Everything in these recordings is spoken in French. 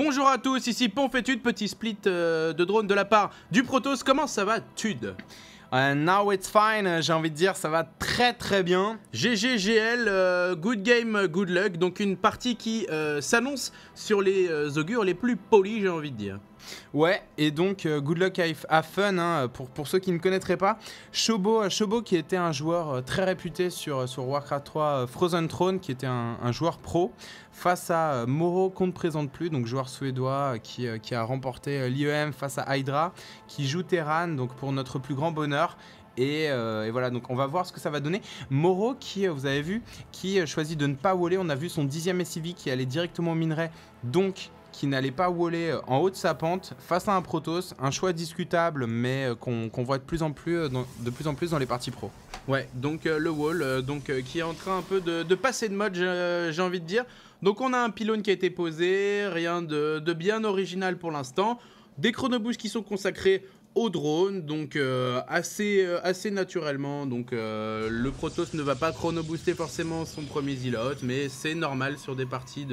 Bonjour à tous, ici Ponfétude, petit split de drone de la part du Protoss. Comment ça va, Tude? Now it's fine, j'ai envie de dire, ça va très bien. GGGL, good game, good luck. Donc une partie qui s'annonce sur les augures les plus polis, j'ai envie de dire. Ouais, et donc good luck have fun, hein, pour ceux qui ne connaîtraient pas. Shobo qui était un joueur très réputé sur Warcraft 3 Frozen Throne, qui était un joueur pro, face à Moro qu'on ne présente plus, donc joueur suédois qui a remporté l'IEM face à Hydra, qui joue Terran, donc pour notre plus grand bonheur. Et voilà, donc on va voir ce que ça va donner. Moro qui, vous avez vu, qui choisit de ne pas waller. On a vu son 10e SCV qui allait directement au minerai, donc qui n'allait pas waller en haut de sa pente face à un Protoss. Un choix discutable, mais qu'on voit de plus en plus dans les parties pro. Ouais, donc le wall, qui est en train un peu de passer de mode, j'ai envie de dire. Donc on a un pylône qui a été posé, rien de bien original pour l'instant. Des chronoboosts qui sont consacrés au drone, donc assez naturellement. Donc le Protoss ne va pas chronobooster forcément son premier Zealot, mais c'est normal sur des parties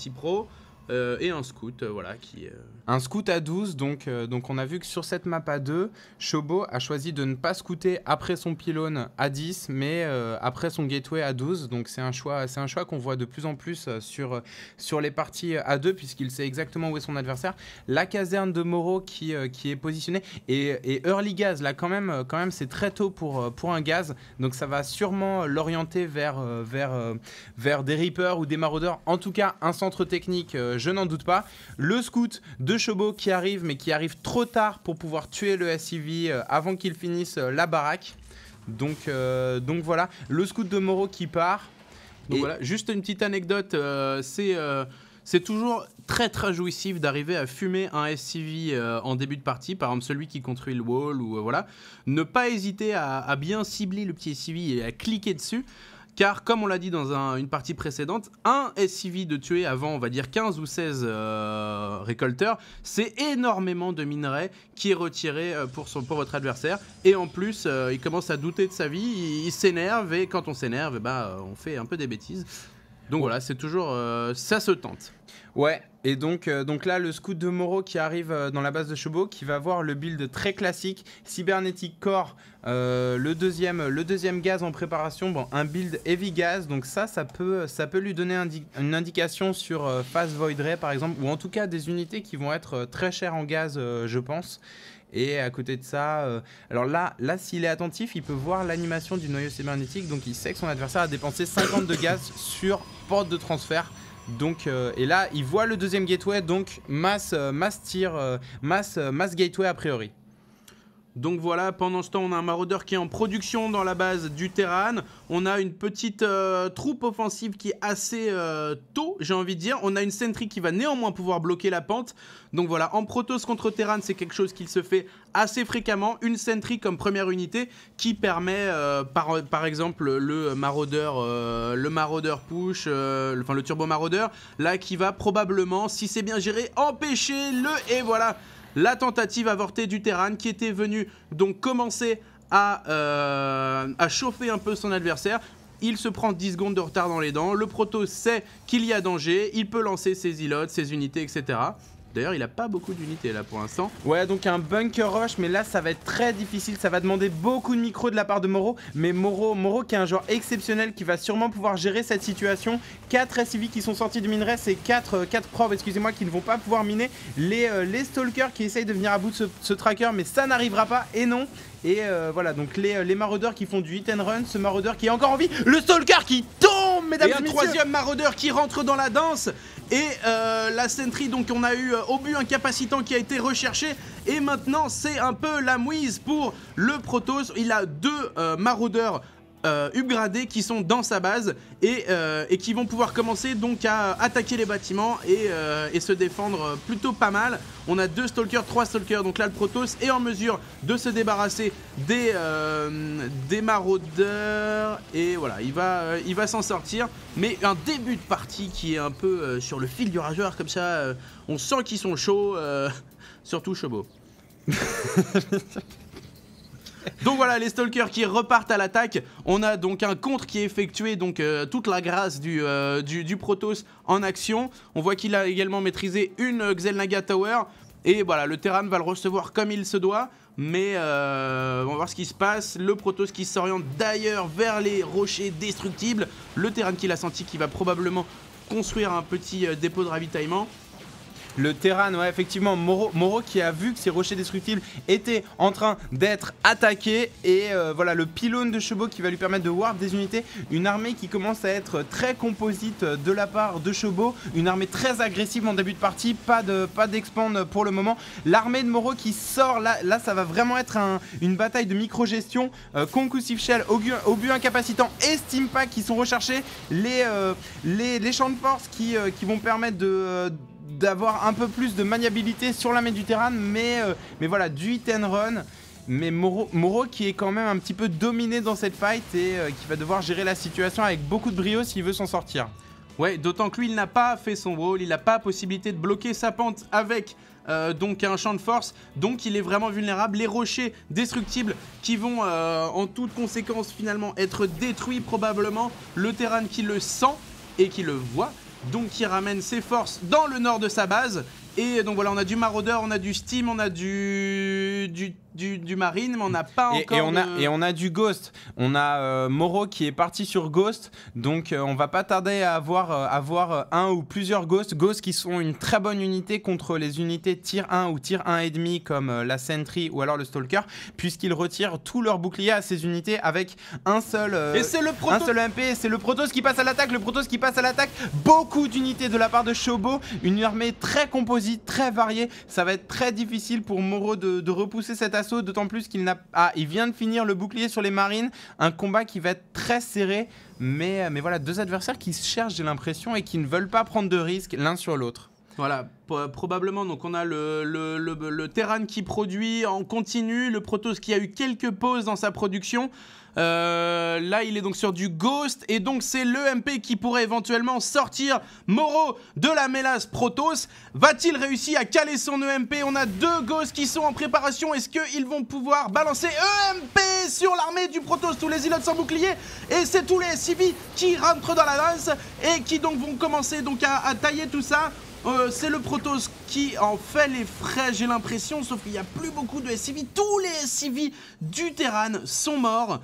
pro. Et un scout, voilà, qui... Un scout à 12, donc on a vu que sur cette map à 2, Shobo a choisi de ne pas scouter après son pylône à 10, mais après son gateway à 12, donc c'est un choix qu'on voit de plus en plus sur les parties à 2, puisqu'il sait exactement où est son adversaire. La caserne de Moro qui est positionnée, et early gaz, là quand même c'est très tôt pour un gaz, donc ça va sûrement l'orienter vers des Reapers ou des maraudeurs, en tout cas un centre technique, je n'en doute pas. Le scout de Shobo qui arrive, mais qui arrive trop tard pour pouvoir tuer le SCV avant qu'il finisse la baraque. Donc voilà, le scout de Moro qui part. Donc voilà, juste une petite anecdote, c'est toujours très jouissif d'arriver à fumer un SCV en début de partie, par exemple celui qui construit le wall ou voilà. Ne pas hésiter à bien cibler le petit SCV et à cliquer dessus. Car comme on l'a dit dans une partie précédente, un SCV de tuer avant, on va dire 15 ou 16 récolteurs, c'est énormément de minerais qui est retiré pour votre adversaire. Et en plus, il commence à douter de sa vie, il s'énerve, et quand on s'énerve, on fait un peu des bêtises. Donc voilà, c'est toujours... ça se tente. Ouais, et donc là, le scout de Moro qui arrive dans la base de Shobo, qui va voir le build très classique, Cybernetic Core, le deuxième gaz en préparation, bon, un build heavy gaz, donc ça peut lui donner une indication sur Fast Void Ray par exemple, ou en tout cas des unités qui vont être très chères en gaz, je pense. Et à côté de ça, alors là s'il est attentif, il peut voir l'animation du noyau cybernétique, donc il sait que son adversaire a dépensé 50 de gaz sur porte de transfert. Donc, et là, il voit le deuxième gateway, donc mass gateway a priori. Donc voilà, pendant ce temps, on a un maraudeur qui est en production dans la base du Terran. On a une petite troupe offensive qui est assez tôt, j'ai envie de dire. On a une sentry qui va néanmoins pouvoir bloquer la pente. Donc voilà, en Protoss contre Terran, c'est quelque chose qui se fait assez fréquemment. Une sentry comme première unité qui permet, par exemple, le maraudeur push, le turbo maraudeur, là qui va probablement, si c'est bien géré, empêcher et voilà. La tentative avortée du Terran qui était venu donc commencer à chauffer un peu son adversaire. Il se prend 10 secondes de retard dans les dents. Le Protoss sait qu'il y a danger. Il peut lancer ses Zealots, ses unités, etc. D'ailleurs, il n'a pas beaucoup d'unités là pour l'instant. Ouais, donc un bunker rush, mais là ça va être très difficile. Ça va demander beaucoup de micro de la part de Moro. Mais Moro qui est un joueur exceptionnel qui va sûrement pouvoir gérer cette situation. 4 SCV qui sont sortis du minerai, c'est 4 probes, excusez-moi, qui ne vont pas pouvoir miner. Les stalkers qui essayent de venir à bout de ce tracker, mais ça n'arrivera pas, et non. Et voilà, donc les maraudeurs qui font du hit and run, ce maraudeur qui est encore en vie, le stalker qui tombe, mesdames et messieurs. Et un troisième maraudeur qui rentre dans la danse. Et la sentry, donc on a eu obus incapacitant qui a été recherché. Et maintenant c'est un peu la mouise pour le Protoss. Il a 2 maraudeurs upgradés qui sont dans sa base et qui vont pouvoir commencer donc à attaquer les bâtiments et se défendre plutôt pas mal. On a 2 stalkers, 3 stalkers, donc là le Protoss est en mesure de se débarrasser des maraudeurs et voilà, il va s'en sortir. Mais un début de partie qui est un peu sur le fil du rageur comme ça, on sent qu'ils sont chauds, surtout Shobo. Donc voilà, les Stalkers qui repartent à l'attaque. On a donc un contre qui est effectué, donc toute la grâce du Protoss en action. On voit qu'il a également maîtrisé une Xel'Naga Tower. Et voilà, le Terran va le recevoir comme il se doit. Mais on va voir ce qui se passe. Le Protoss qui s'oriente d'ailleurs vers les rochers destructibles. Le Terran qui l'a senti, qui va probablement construire un petit dépôt de ravitaillement. Le Terran, ouais, effectivement, Moro qui a vu que ces rochers destructibles étaient en train d'être attaqués. Et voilà, le pylône de Shobo qui va lui permettre de warp des unités. Une armée qui commence à être très composite de la part de Shobo. Une armée très agressive en début de partie. Pas d'expand pour le moment. L'armée de Moro qui sort, là ça va vraiment être une bataille de micro-gestion. Concussive Shell, obus incapacitant et Steampack qui sont recherchés. Les champs de force qui vont permettre d'avoir un peu plus de maniabilité sur la main du Terran, mais voilà, du hit and run. Mais Moro qui est quand même un petit peu dominé dans cette fight et qui va devoir gérer la situation avec beaucoup de brio s'il veut s'en sortir. Ouais, d'autant que lui, il n'a pas fait son rôle, il n'a pas possibilité de bloquer sa pente avec donc un champ de force, donc il est vraiment vulnérable. Les rochers destructibles qui vont en toute conséquence finalement être détruits probablement. Le Terran qui le sent et qui le voit, donc qui ramène ses forces dans le nord de sa base. Et donc voilà, on a du Marauder, on a du Steam, on a du Marine, mais on n'a pas encore et on a du Ghost. On a Moro qui est parti sur Ghost, donc on va pas tarder à avoir un ou plusieurs Ghosts qui sont une très bonne unité contre les unités tier 1 ou tier 1,5 comme la Sentry ou alors le Stalker, puisqu'ils retirent tout leur bouclier à ces unités avec un seul MP. C'est le Protoss qui passe à l'attaque, beaucoup d'unités de la part de Shobo, une armée très composite, très variée. Ça va être très difficile pour Moro de repousser cet assaut, d'autant plus qu'il il vient de finir le bouclier sur les marines. Un combat qui va être très serré, mais voilà, deux adversaires qui se cherchent, j'ai l'impression, et qui ne veulent pas prendre de risques l'un sur l'autre. Voilà, probablement. Donc on a le Terran qui produit en continu, le Protoss qui a eu quelques pauses dans sa production. Là il est donc sur du Ghost et donc c'est l'EMP qui pourrait éventuellement sortir Moro de la mélasse Protoss. Va-t-il réussir à caler son EMP? On a deux Ghosts qui sont en préparation. Est-ce qu'ils vont pouvoir balancer EMP sur l'armée du Protoss? Tous les îlots sans bouclier, et c'est tous les SCV qui rentrent dans la danse et qui donc vont commencer donc à tailler tout ça. C'est le Protoss qui en fait les frais, j'ai l'impression, sauf qu'il n'y a plus beaucoup de SCV. Tous les SCV du Terran sont morts.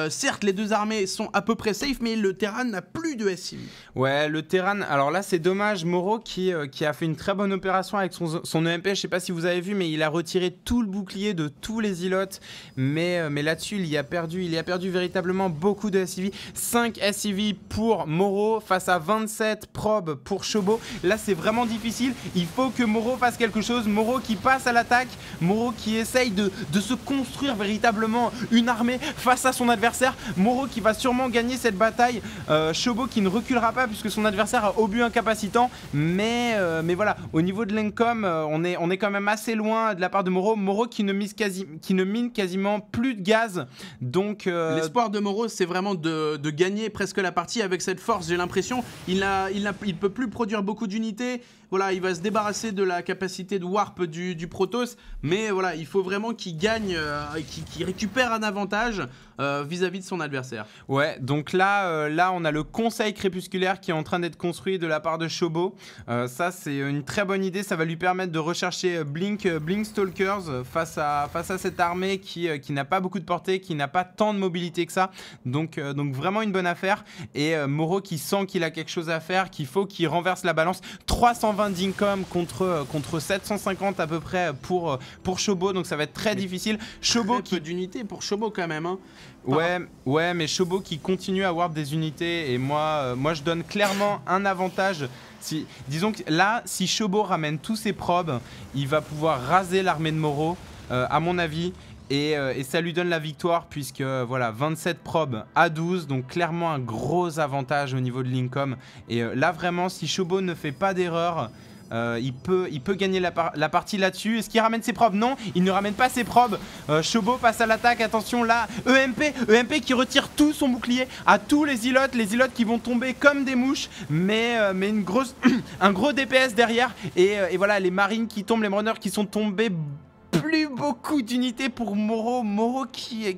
Certes, les deux armées sont à peu près safe, mais le Terran n'a plus de SCV. Ouais, le Terran, alors là c'est dommage, Moro qui a fait une très bonne opération avec son EMP, je sais pas si vous avez vu, mais il a retiré tout le bouclier de tous les îlots, mais là-dessus il y a perdu véritablement beaucoup de SCV. 5 SCV pour Moro face à 27 probes pour Shobo. Là c'est vraiment difficile, il faut que Moro fasse quelque chose. Moro qui passe à l'attaque, Moro qui essaye de se construire véritablement une armée face à son adversaire. Moro qui va sûrement gagner cette bataille. Shobo qui ne reculera pas puisque son adversaire a obus incapacitant, mais voilà, au niveau de l'Encom, on est quand même assez loin de la part de Moro qui ne mine quasiment plus de gaz. Donc l'espoir de Moro, c'est vraiment de gagner presque la partie avec cette force. J'ai l'impression il peut plus produire beaucoup d'unités. Voilà, il va se débarrasser de la capacité de warp du Protoss, mais voilà, il faut vraiment qu'il gagne, qu'il récupère un avantage vis-à-vis de son adversaire. Ouais, donc là on a le conseil crépusculaire qui est en train d'être construit de la part de Shobo. Ça c'est une très bonne idée, ça va lui permettre de rechercher Blink Stalkers face à cette armée qui n'a pas beaucoup de portée, qui n'a pas tant de mobilité que ça. Donc vraiment une bonne affaire. Et Moro qui sent qu'il a quelque chose à faire, qu'il faut qu'il renverse la balance. 320 d'income contre 750 à peu près pour Shobo, donc ça va être très difficile. Shobo qui d'unités pour Shobo quand même, hein. Ouais, mais Shobo qui continue à warp des unités, et moi je donne clairement un avantage. Disons que là, si Shobo ramène tous ses probes, il va pouvoir raser l'armée de Moro, à mon avis. Et ça lui donne la victoire puisque voilà, 27 probes à 12, donc clairement un gros avantage au niveau de l'Incom. Et là vraiment, si Shobo ne fait pas d'erreur, il peut gagner la partie là-dessus. Est-ce qu'il ramène ses probes? Non, il ne ramène pas ses probes. Shobo passe à l'attaque, attention là, EMP qui retire tout son bouclier à tous les îlots qui vont tomber comme des mouches, mais un gros DPS derrière. Et voilà, les marines qui tombent, les runners qui sont tombés plus beaucoup d'unités pour Moro. Moro qui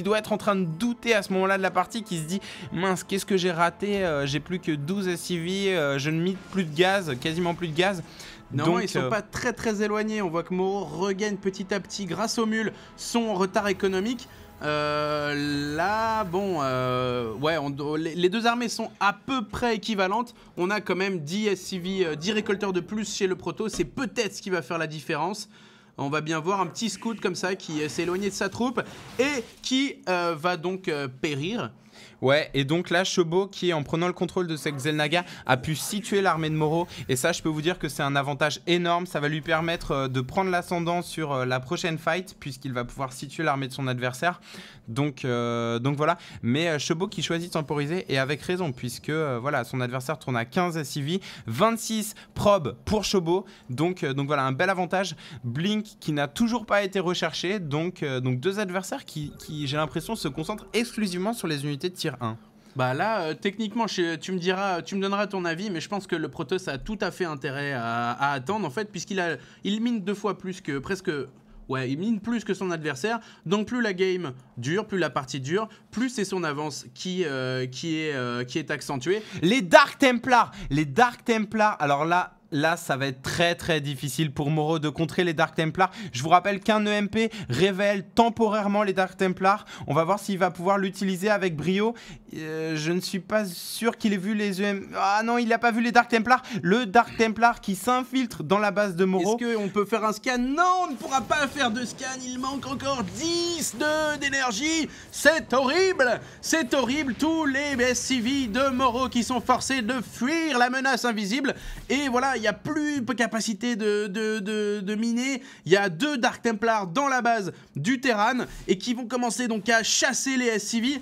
doit être en train de douter à ce moment-là de la partie, qui se dit mince, qu'est-ce que j'ai raté, j'ai plus que 12 SCV, je ne mets plus de gaz, quasiment plus de gaz. Non, ils sont pas très très éloignés. On voit que Moro regagne petit à petit grâce aux mules son retard économique. Là, bon, ouais, les deux armées sont à peu près équivalentes. On a quand même 10 SCV, 10 récolteurs de plus chez le proto. C'est peut-être ce qui va faire la différence. On va bien voir un petit scout comme ça qui s'est éloigné de sa troupe et qui va donc périr. Ouais, et donc là, Shobo, qui en prenant le contrôle de cette Xel'Naga, a pu situer l'armée de Moro. Et ça, je peux vous dire que c'est un avantage énorme. Ça va lui permettre de prendre l'ascendant sur la prochaine fight, puisqu'il va pouvoir situer l'armée de son adversaire. Donc voilà. Mais Shobo qui choisit de temporiser, et avec raison, puisque voilà, son adversaire tourne à 15 SCV, 26 probes pour Shobo. Donc voilà, un bel avantage. Blink qui n'a toujours pas été recherché. Donc deux adversaires qui j'ai l'impression, se concentrent exclusivement sur les unités de tir 1. Bah là, techniquement, tu me donneras ton avis, mais je pense que le Protoss a tout à fait intérêt à attendre, en fait, il mine 2 fois plus que il mine plus que son adversaire. Donc plus la game dure, plus la partie dure, plus c'est son avance qui est accentuée. Les Dark Templars, alors là, ça va être très très difficile pour Moro de contrer les Dark Templars. Je vous rappelle qu'un EMP révèle temporairement les Dark Templars. On va voir s'il va pouvoir l'utiliser avec brio. Je ne suis pas sûr qu'il ait vu les EMP. Ah non, il n'a pas vu les Dark Templars. Le Dark Templar qui s'infiltre dans la base de Moro. Est-ce qu'on peut faire un scan? Non, on ne pourra pas faire de scan. Il manque encore 10 d'énergie. C'est horrible. C'est horrible. Tous les SCV de Moro qui sont forcés de fuir la menace invisible. Et voilà, il n'y a plus de capacité de miner. Il y a 2 Dark Templars dans la base du Terran et qui vont commencer donc à chasser les SCV.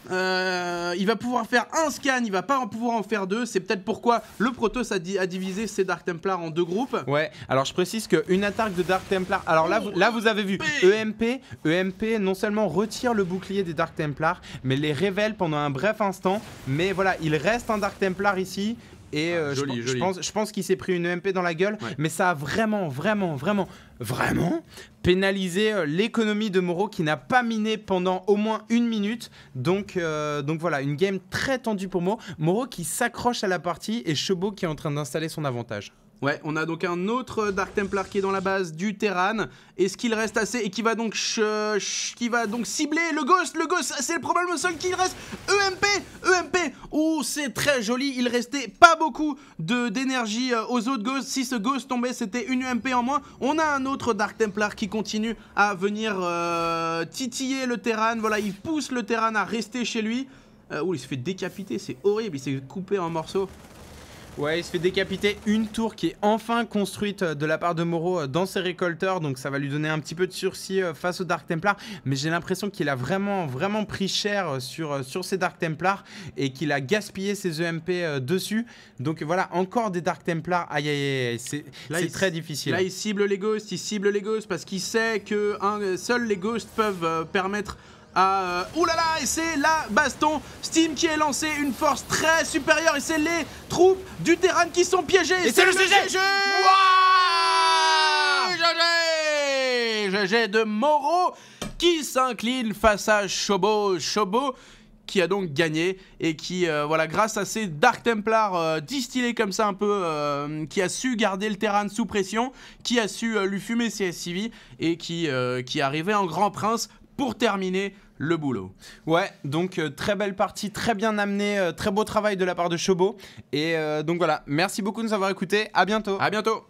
Il va pouvoir faire un scan, il va pas en pouvoir en faire 2. C'est peut-être pourquoi le Protoss a divisé ses Dark Templars en 2 groupes. Ouais, alors je précise qu'une attaque de Dark Templar. Alors là vous avez vu, EMP non seulement retire le bouclier des Dark Templars, mais les révèle pendant un bref instant. Mais voilà, il reste un Dark Templar ici. Et joli. Je pense qu'il s'est pris une EMP dans la gueule, ouais. Mais ça a vraiment pénalisé l'économie de Moro qui n'a pas miné pendant au moins 1 minute. Donc voilà, une game très tendue pour Moro. Moro qui s'accroche à la partie et Shobo qui est en train d'installer son avantage. Ouais, on a donc un autre Dark Templar qui est dans la base du Terran. Est-ce qu'il reste assez et qui va donc cibler le Ghost. Le Ghost, c'est le problème seul qu'il reste. EMP. Oh, c'est très joli. Il restait pas beaucoup d'énergie aux autres Ghosts. Si ce Ghost tombait, c'était une EMP en moins. On a un autre Dark Templar qui continue à venir titiller le Terran. Voilà, il pousse le Terran à rester chez lui. Il se fait décapiter, c'est horrible. Il s'est coupé en morceaux. Ouais, il se fait décapiter. Une tour qui est enfin construite de la part de Moro dans ses récolteurs. Donc ça va lui donner un petit peu de sursis face aux Dark Templars. Mais j'ai l'impression qu'il a vraiment pris cher sur ces Dark Templars et qu'il a gaspillé ses EMP dessus. Donc voilà, encore des Dark Templars. Aïe, c'est très difficile. Là, il cible les Ghosts parce qu'il sait que seuls les Ghosts peuvent permettre... oulala, et c'est la baston. Steam qui est lancé, une force très supérieure, et c'est les troupes du Terran qui sont piégées. Et c'est le GG. GG de Moro qui s'incline face à Shobo. Shobo qui a donc gagné et qui, voilà, grâce à ses Dark Templars distillés comme ça un peu, qui a su garder le Terran sous pression, qui a su lui fumer ses SCV et qui est arrivé en grand prince pour terminer le boulot. Ouais, donc très belle partie, très bien amenée, très beau travail de la part de Shobo. Et donc voilà, merci beaucoup de nous avoir écoutés, à bientôt. À bientôt.